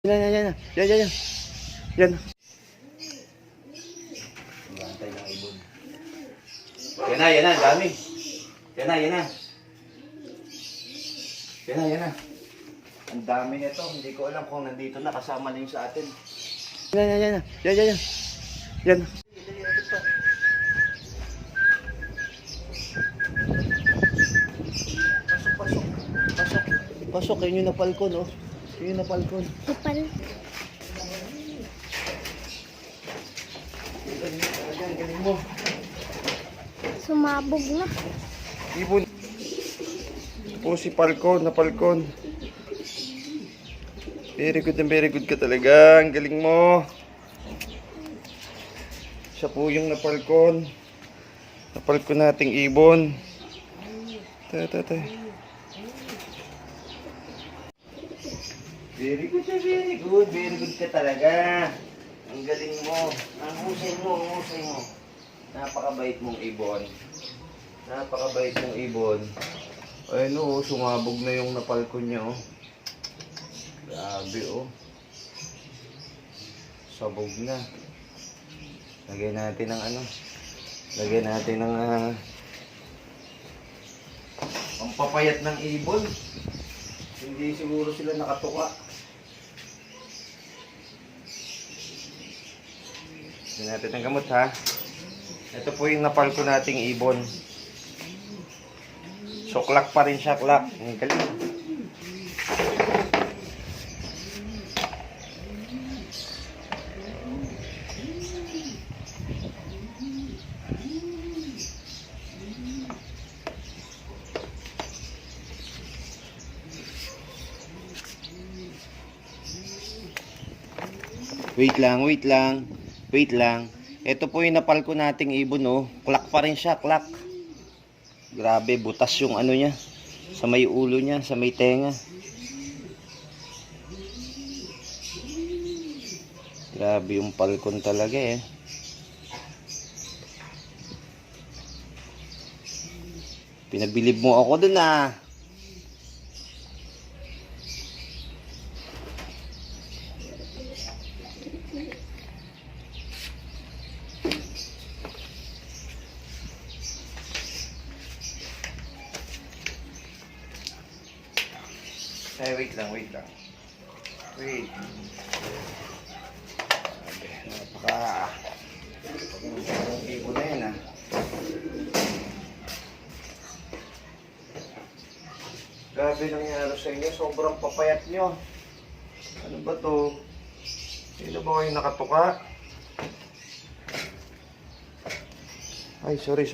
Yan. Yan. Bantay ng ibon. Yan na, dami. Yan na. Ang dami nito, hindi ko alam kung nandito na, kasama na yung sa atin. Yan. Yan. Pasok, yun yung napalkon, oh. Yun yung napalkon. Kupal. Galing mo. Sumabog na. Ibon. Po si Falcon, napalkon. Very good ka talaga. Ang galing mo. Siya po yung napalkon. Napalkon nating ibon. Tay. Very good. Very good ka talaga. Ang galing mo. Ang husay mo. Napakabait mong ibon. Ayun oh, sumabog na yung napalkon niya oh. Grabe oh. Sabog na. Lagyan natin ng pampapayat ng ibon. Hindi siguro sila nakatuka. Lagyan natin ng gamot ha. Ito po yung napalko nating ibon. Suklak pa rin siya, klak. Ang galing. Wait lang. Ito po yung napalko nating ibon, oh. Klak pa rin siya, klak. Grabe, butas yung ano niya. Sa may ulo niya, sa may tenga. Grabe yung palkon talaga eh. Pinabilib mo ako dun ah. Wait lang. Wait. Napaka ibon na yan ah. Grabe nangyari sa inyo. Sobrang papayat nyo. Ano ba to? Sino ba kayo nakatuka? Ay, sorry.